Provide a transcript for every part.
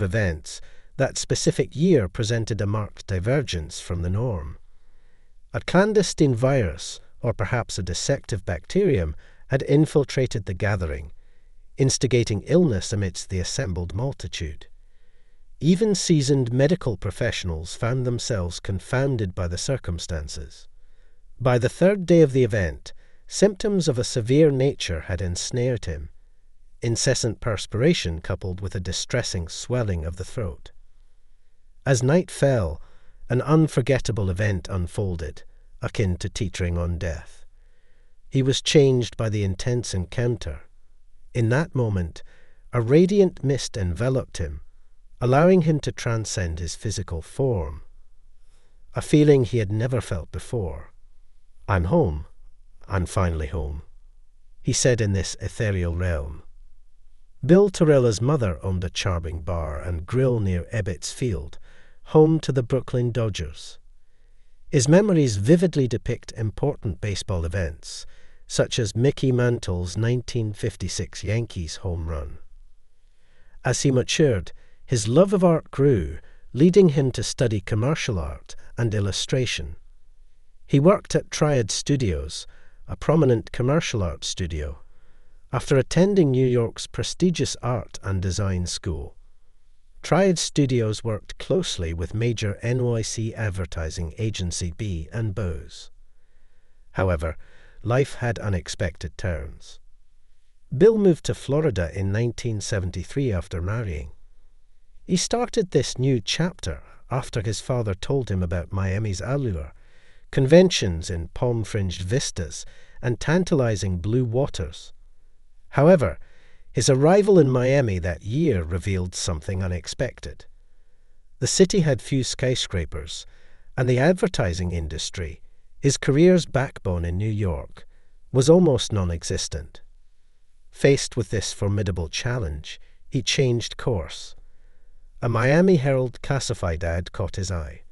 events, that specific year presented a marked divergence from the norm. A clandestine virus, or perhaps a deceptive bacterium, had infiltrated the gathering, instigating illness amidst the assembled multitude. Even seasoned medical professionals found themselves confounded by the circumstances. By the third day of the event, symptoms of a severe nature had ensnared him, incessant perspiration coupled with a distressing swelling of the throat. As night fell, an unforgettable event unfolded, akin to teetering on death. He was changed by the intense encounter. In that moment, a radiant mist enveloped him, allowing him to transcend his physical form. A feeling he had never felt before. "I'm home. I'm finally home," he said in this ethereal realm. Bill Torrella's mother owned a charming bar and grill near Ebbets Field, home to the Brooklyn Dodgers. His memories vividly depict important baseball events, such as Mickey Mantle's 1956 Yankees home run. As he matured, his love of art grew, leading him to study commercial art and illustration. He worked at Triad Studios, a prominent commercial art studio, after attending New York's prestigious art and design school. Triad Studios worked closely with major NYC advertising agency B&Bose. However, life had unexpected turns. Bill moved to Florida in 1973 after marrying. He started this new chapter after his father told him about Miami's allure, conventions in palm-fringed vistas, and tantalizing blue waters. However, his arrival in Miami that year revealed something unexpected. The city had few skyscrapers, and the advertising industry, his career's backbone in New York, was almost non-existent. Faced with this formidable challenge, he changed course. A Miami Herald classified ad caught his eye.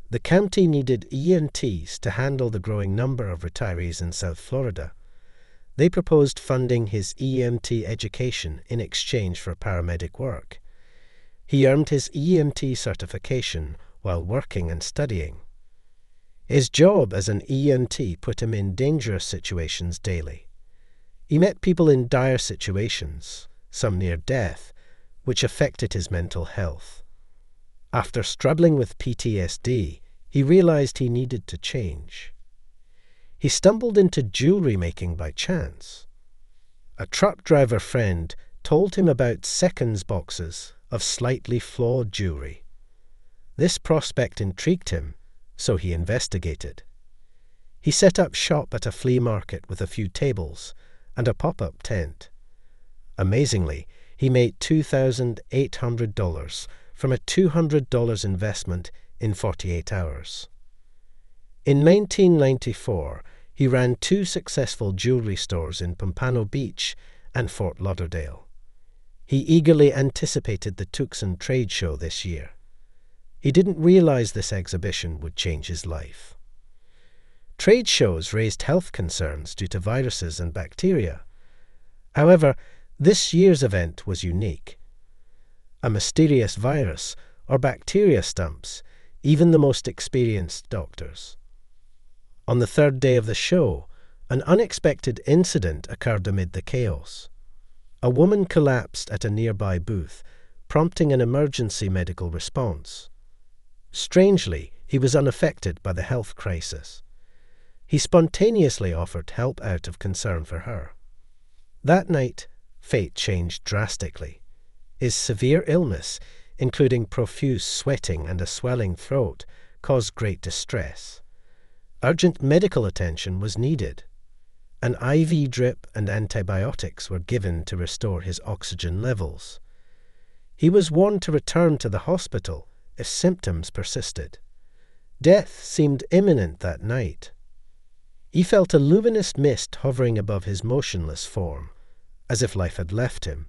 The county needed EMTs to handle the growing number of retirees in South Florida. They proposed funding his EMT education in exchange for paramedic work. He earned his EMT certification while working and studying. His job as an EMT put him in dangerous situations daily. He met people in dire situations, some near death, which affected his mental health. After struggling with PTSD, he realized he needed to change. He stumbled into jewelry making by chance. A truck driver friend told him about seconds boxes of slightly flawed jewelry. This prospect intrigued him, so he investigated. He set up shop at a flea market with a few tables and a pop-up tent. Amazingly, he made $2,800 from a $200 investment in 48 hours. In 1994, he ran 2 successful jewelry stores in Pompano Beach and Fort Lauderdale. He eagerly anticipated the Tucson trade show this year. He didn't realize this exhibition would change his life. Trade shows raised health concerns due to viruses and bacteria. However, this year's event was unique. A mysterious virus or bacteria stumps even the most experienced doctors. On the third day of the show, an unexpected incident occurred amid the chaos. A woman collapsed at a nearby booth, prompting an emergency medical response. Strangely, he was unaffected by the health crisis. He spontaneously offered help out of concern for her. That night, fate changed drastically. His severe illness, including profuse sweating and a swelling throat, caused great distress. Urgent medical attention was needed. An IV drip and antibiotics were given to restore his oxygen levels. He was warned to return to the hospital if symptoms persisted. Death seemed imminent that night. He felt a luminous mist hovering above his motionless form, as if life had left him.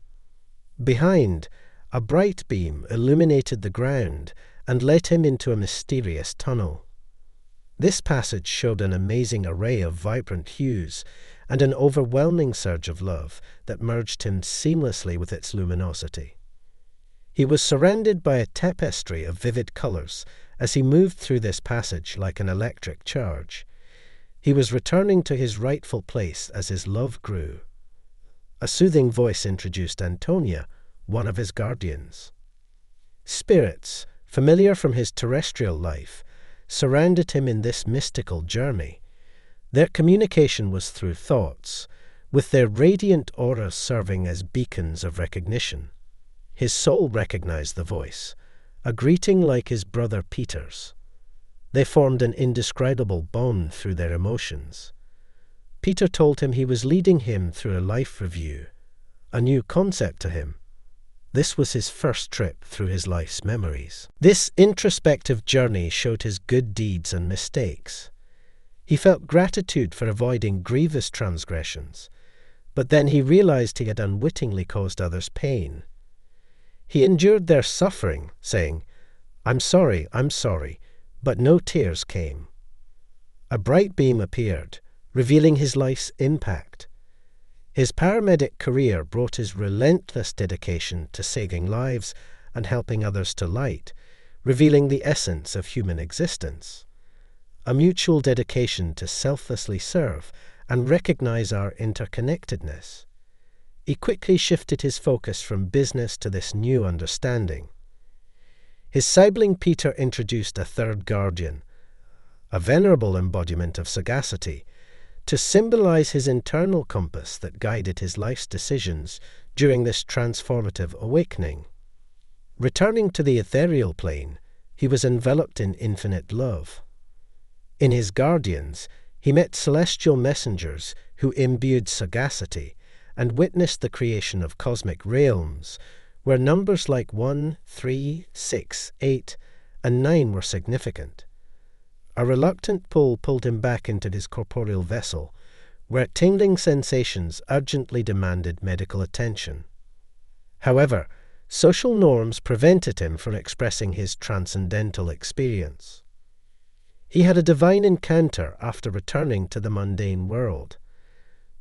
Behind, a bright beam illuminated the ground and led him into a mysterious tunnel. This passage showed an amazing array of vibrant hues and an overwhelming surge of love that merged him seamlessly with its luminosity. He was surrounded by a tapestry of vivid colours as he moved through this passage like an electric charge. He was returning to his rightful place as his love grew. A soothing voice introduced Antonia, one of his guardians. Spirits, familiar from his terrestrial life, surrounded him in this mystical journey. Their communication was through thoughts, with their radiant auras serving as beacons of recognition. His soul recognized the voice, a greeting like his brother Peter's. They formed an indescribable bond through their emotions. Peter told him he was leading him through a life review, a new concept to him. This was his first trip through his life's memories. This introspective journey showed his good deeds and mistakes. He felt gratitude for avoiding grievous transgressions, but then he realized he had unwittingly caused others pain. He endured their suffering, saying, I'm sorry, but no tears came. A bright beam appeared, revealing his life's impact. His paramedic career brought his relentless dedication to saving lives and helping others to light, revealing the essence of human existence. A mutual dedication to selflessly serve and recognize our interconnectedness. He quickly shifted his focus from business to this new understanding. His sibling Peter introduced a third guardian, a venerable embodiment of sagacity, to symbolize his internal compass that guided his life's decisions during this transformative awakening. Returning to the ethereal plane, he was enveloped in infinite love. In his guardians, he met celestial messengers who imbued sagacity and witnessed the creation of cosmic realms, where numbers like 1, 3, 6, 8, and 9 were significant. A reluctant pull pulled him back into his corporeal vessel, where tingling sensations urgently demanded medical attention. However, social norms prevented him from expressing his transcendental experience. He had a divine encounter after returning to the mundane world.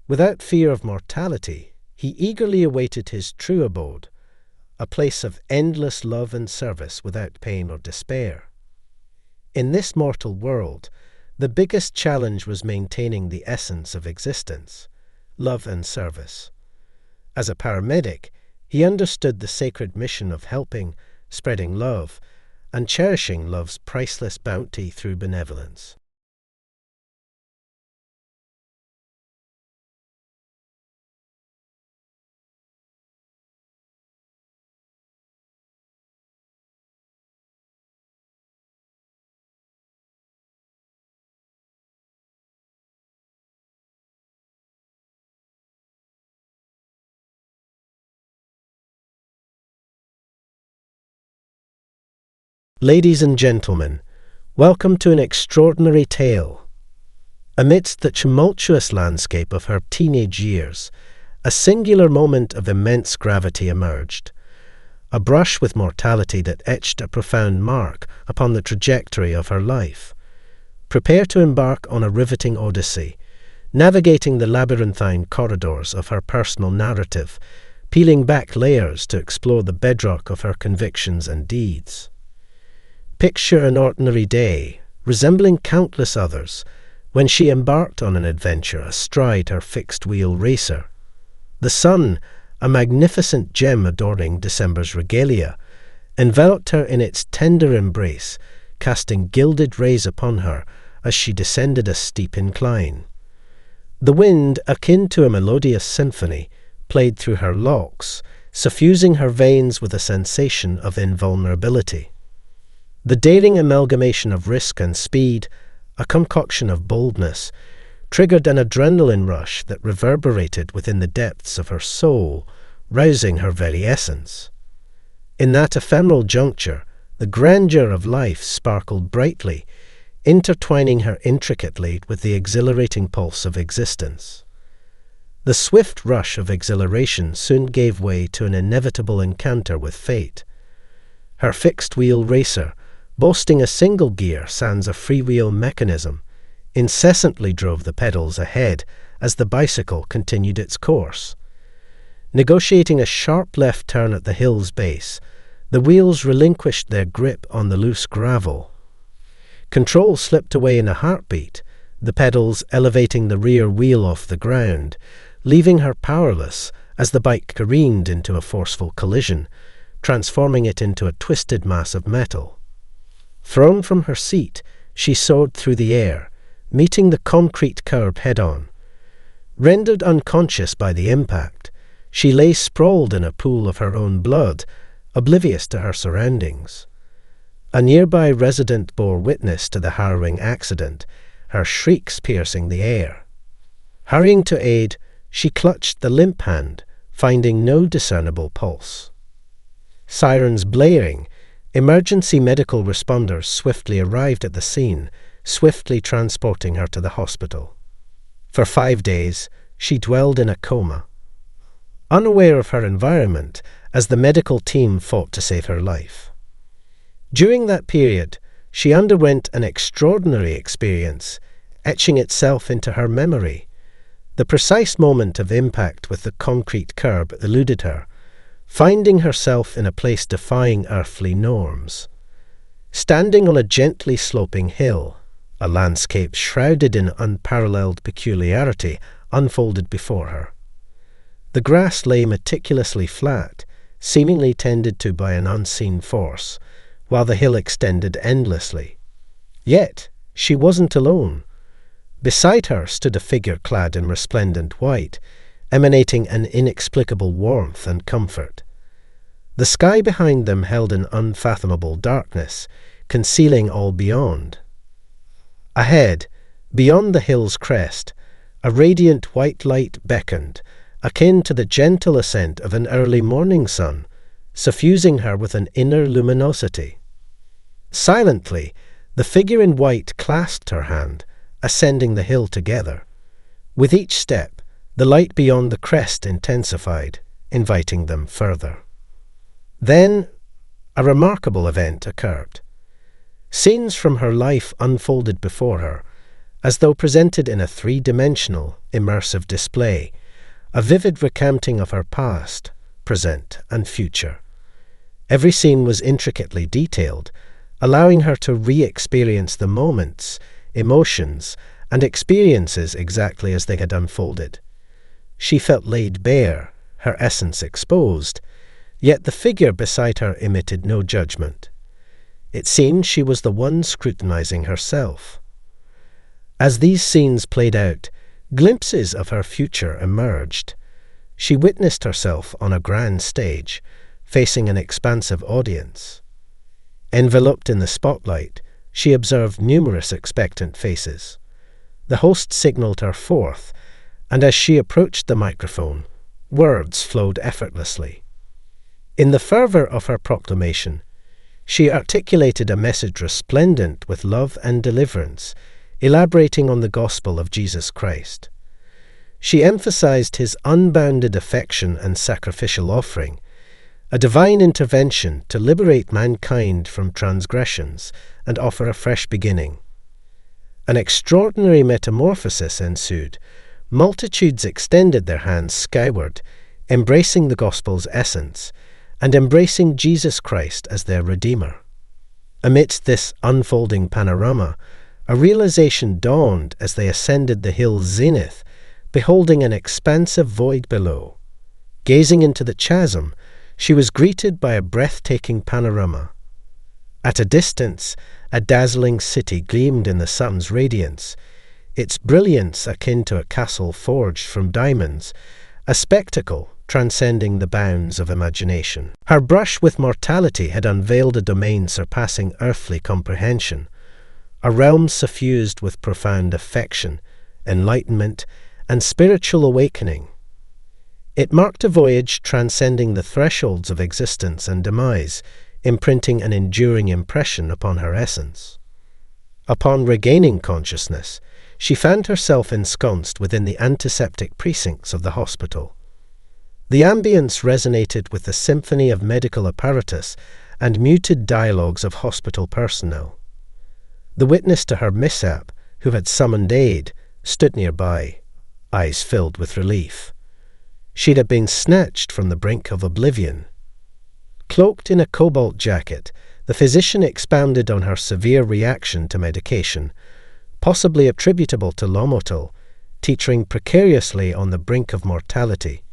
Without fear of mortality, he eagerly awaited his true abode, a place of endless love and service without pain or despair. In this mortal world, the biggest challenge was maintaining the essence of existence, love and service. As a paramedic, he understood the sacred mission of helping, spreading love, and cherishing love's priceless bounty through benevolence. Ladies and gentlemen, welcome to an extraordinary tale. Amidst the tumultuous landscape of her teenage years, a singular moment of immense gravity emerged, a brush with mortality that etched a profound mark upon the trajectory of her life. Prepare to embark on a riveting odyssey, navigating the labyrinthine corridors of her personal narrative, peeling back layers to explore the bedrock of her convictions and deeds. Picture an ordinary day, resembling countless others, when she embarked on an adventure astride her fixed-wheel racer. The sun, a magnificent gem adorning December's regalia, enveloped her in its tender embrace, casting gilded rays upon her as she descended a steep incline. The wind, akin to a melodious symphony, played through her locks, suffusing her veins with a sensation of invulnerability. The daring amalgamation of risk and speed, a concoction of boldness, triggered an adrenaline rush that reverberated within the depths of her soul, rousing her very essence. In that ephemeral juncture, the grandeur of life sparkled brightly, intertwining her intricately with the exhilarating pulse of existence. The swift rush of exhilaration soon gave way to an inevitable encounter with fate. Her fixed-wheel racer, boasting a single gear sans a freewheel mechanism, incessantly drove the pedals ahead as the bicycle continued its course. Negotiating a sharp left turn at the hill's base, The wheels relinquished their grip on the loose gravel. Control slipped away in a heartbeat, the pedals elevating the rear wheel off the ground, leaving her powerless as the bike careened into a forceful collision, transforming it into a twisted mass of metal. Thrown from her seat, she soared through the air, meeting the concrete curb head-on. Rendered unconscious by the impact, she lay sprawled in a pool of her own blood, oblivious to her surroundings. A nearby resident bore witness to the harrowing accident, her shrieks piercing the air. Hurrying to aid, she clutched the limp hand, finding no discernible pulse. Sirens blaring, emergency medical responders swiftly arrived at the scene, swiftly transporting her to the hospital. For 5 days, she dwelled in a coma, unaware of her environment as the medical team fought to save her life. During that period, she underwent an extraordinary experience, etching itself into her memory. The precise moment of impact with the concrete curb eluded her, finding herself in a place defying earthly norms. Standing on a gently sloping hill, a landscape shrouded in unparalleled peculiarity unfolded before her. The grass lay meticulously flat, seemingly tended to by an unseen force, while the hill extended endlessly. Yet she wasn't alone. Beside her stood a figure clad in resplendent white, emanating an inexplicable warmth and comfort. The sky behind them held an unfathomable darkness, concealing all beyond. Ahead, beyond the hill's crest, a radiant white light beckoned, akin to the gentle ascent of an early morning sun, suffusing her with an inner luminosity. Silently, the figure in white clasped her hand, ascending the hill together. With each step, the light beyond the crest intensified, inviting them further. Then, a remarkable event occurred. Scenes from her life unfolded before her, as though presented in a three-dimensional, immersive display, a vivid recounting of her past, present, and future. Every scene was intricately detailed, allowing her to re-experience the moments, emotions, and experiences exactly as they had unfolded. She felt laid bare, her essence exposed, yet the figure beside her emitted no judgment. It seemed she was the one scrutinizing herself. As these scenes played out, glimpses of her future emerged. She witnessed herself on a grand stage, facing an expansive audience. Enveloped in the spotlight, she observed numerous expectant faces. The host signaled her forth, and as she approached the microphone, words flowed effortlessly. In the fervor of her proclamation, she articulated a message resplendent with love and deliverance, elaborating on the gospel of Jesus Christ. She emphasized his unbounded affection and sacrificial offering, a divine intervention to liberate mankind from transgressions and offer a fresh beginning. An extraordinary metamorphosis ensued. Multitudes extended their hands skyward, embracing the gospel's essence, and embracing Jesus Christ as their Redeemer. Amidst this unfolding panorama, a realization dawned as they ascended the hill's zenith, beholding an expansive void below. Gazing into the chasm, she was greeted by a breathtaking panorama. At a distance, a dazzling city gleamed in the sun's radiance, its brilliance akin to a castle forged from diamonds, a spectacle transcending the bounds of imagination. Her brush with mortality had unveiled a domain surpassing earthly comprehension, a realm suffused with profound affection, enlightenment, and spiritual awakening. It marked a voyage transcending the thresholds of existence and demise, imprinting an enduring impression upon her essence. Upon regaining consciousness, she found herself ensconced within the antiseptic precincts of the hospital. The ambience resonated with the symphony of medical apparatus and muted dialogues of hospital personnel. The witness to her mishap, who had summoned aid, stood nearby, eyes filled with relief. She'd have been snatched from the brink of oblivion. Cloaked in a cobalt jacket, the physician expounded on her severe reaction to medication, possibly attributable to Lomotil, teetering precariously on the brink of mortality.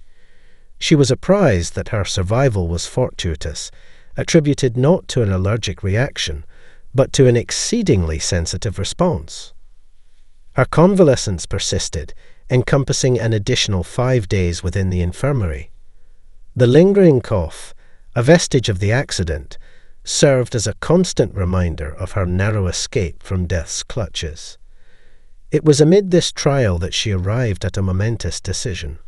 She was apprised that her survival was fortuitous, attributed not to an allergic reaction, but to an exceedingly sensitive response. Her convalescence persisted, encompassing an additional 5 days within the infirmary. The lingering cough, a vestige of the accident, served as a constant reminder of her narrow escape from death's clutches. It was amid this trial that she arrived at a momentous decision.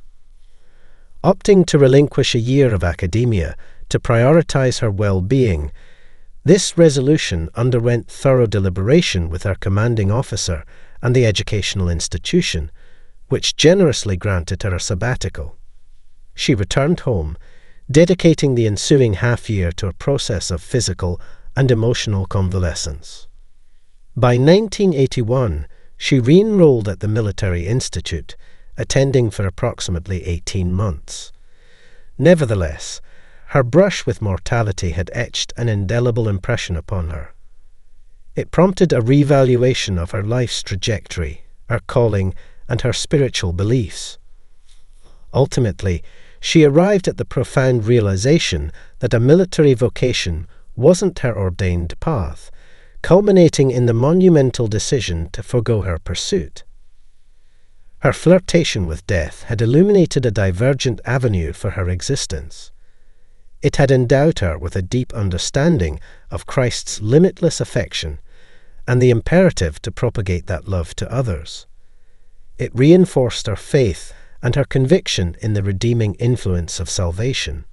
Opting to relinquish a year of academia to prioritize her well-being, this resolution underwent thorough deliberation with her commanding officer and the educational institution, which generously granted her a sabbatical. She returned home, dedicating the ensuing half-year to a process of physical and emotional convalescence. By 1981, she re-enrolled at the Military Institute, attending for approximately 18 months. Nevertheless, her brush with mortality had etched an indelible impression upon her. It prompted a revaluation of her life's trajectory, her calling, and her spiritual beliefs. Ultimately, she arrived at the profound realization that a military vocation wasn't her ordained path, culminating in the monumental decision to forgo her pursuit. Her flirtation with death had illuminated a divergent avenue for her existence. It had endowed her with a deep understanding of Christ's limitless affection and the imperative to propagate that love to others. It reinforced her faith and her conviction in the redeeming influence of salvation.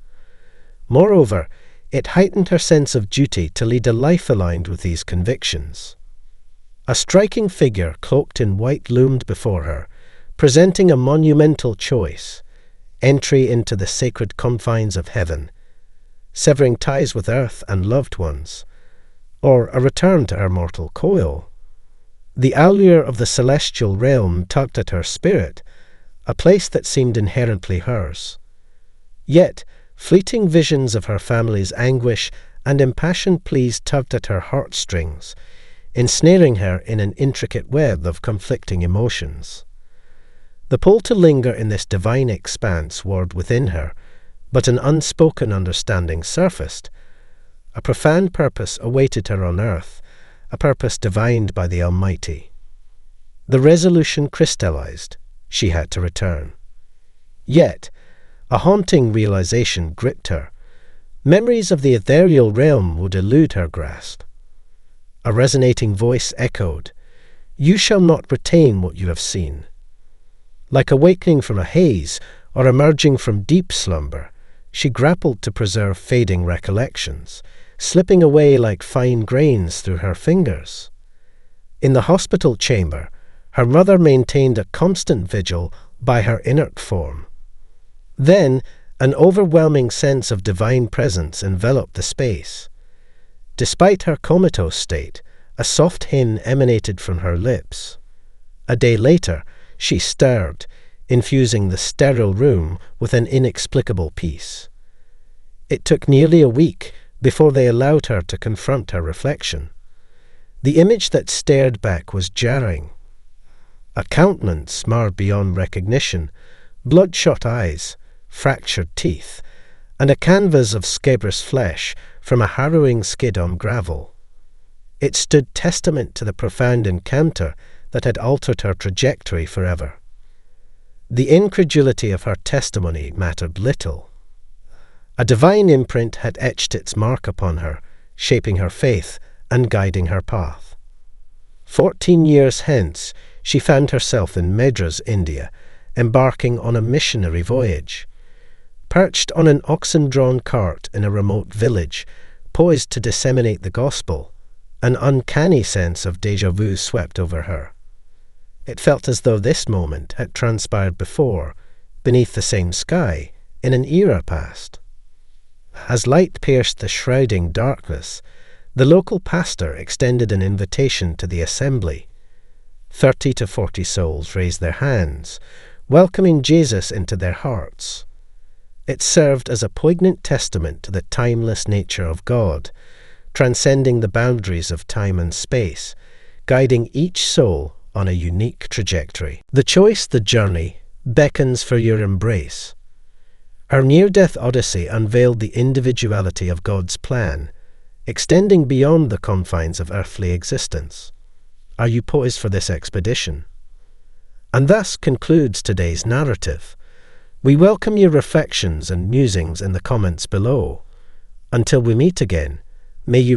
Moreover, it heightened her sense of duty to lead a life aligned with these convictions. A striking figure cloaked in white loomed before her, presenting a monumental choice: entry into the sacred confines of heaven, severing ties with earth and loved ones, or a return to her mortal coil. The allure of the celestial realm tugged at her spirit, a place that seemed inherently hers. Yet, fleeting visions of her family's anguish and impassioned pleas tugged at her heartstrings, ensnaring her in an intricate web of conflicting emotions. The pull to linger in this divine expanse warred within her, but an unspoken understanding surfaced. A profound purpose awaited her on earth, a purpose divined by the Almighty. The resolution crystallized. She had to return. Yet, a haunting realization gripped her. Memories of the ethereal realm would elude her grasp. A resonating voice echoed, "You shall not retain what you have seen." Like awakening from a haze or emerging from deep slumber, she grappled to preserve fading recollections, slipping away like fine grains through her fingers. In the hospital chamber, her mother maintained a constant vigil by her inert form. Then, an overwhelming sense of divine presence enveloped the space. Despite her comatose state, a soft hymn emanated from her lips. A day later, she stirred, infusing the sterile room with an inexplicable peace. It took nearly a week before they allowed her to confront her reflection. The image that stared back was jarring. A countenance marred beyond recognition, bloodshot eyes, fractured teeth, and a canvas of scabrous flesh from a harrowing skid on gravel. It stood testament to the profound encounter that had altered her trajectory forever. The incredulity of her testimony mattered little. A divine imprint had etched its mark upon her, shaping her faith and guiding her path. 14 years hence, she found herself in Madras, India, embarking on a missionary voyage. Perched on an oxen-drawn cart in a remote village, poised to disseminate the gospel, an uncanny sense of déjà vu swept over her. It felt as though this moment had transpired before, beneath the same sky, in an era past. As light pierced the shrouding darkness, the local pastor extended an invitation to the assembly. 30 to 40 souls raised their hands, welcoming Jesus into their hearts. It served as a poignant testament to the timeless nature of God, transcending the boundaries of time and space, guiding each soul on a unique trajectory. The choice, the journey, beckons for your embrace. Our near-death odyssey unveiled the individuality of God's plan, extending beyond the confines of earthly existence. Are you poised for this expedition? And thus concludes today's narrative. We welcome your reflections and musings in the comments below. Until we meet again, may you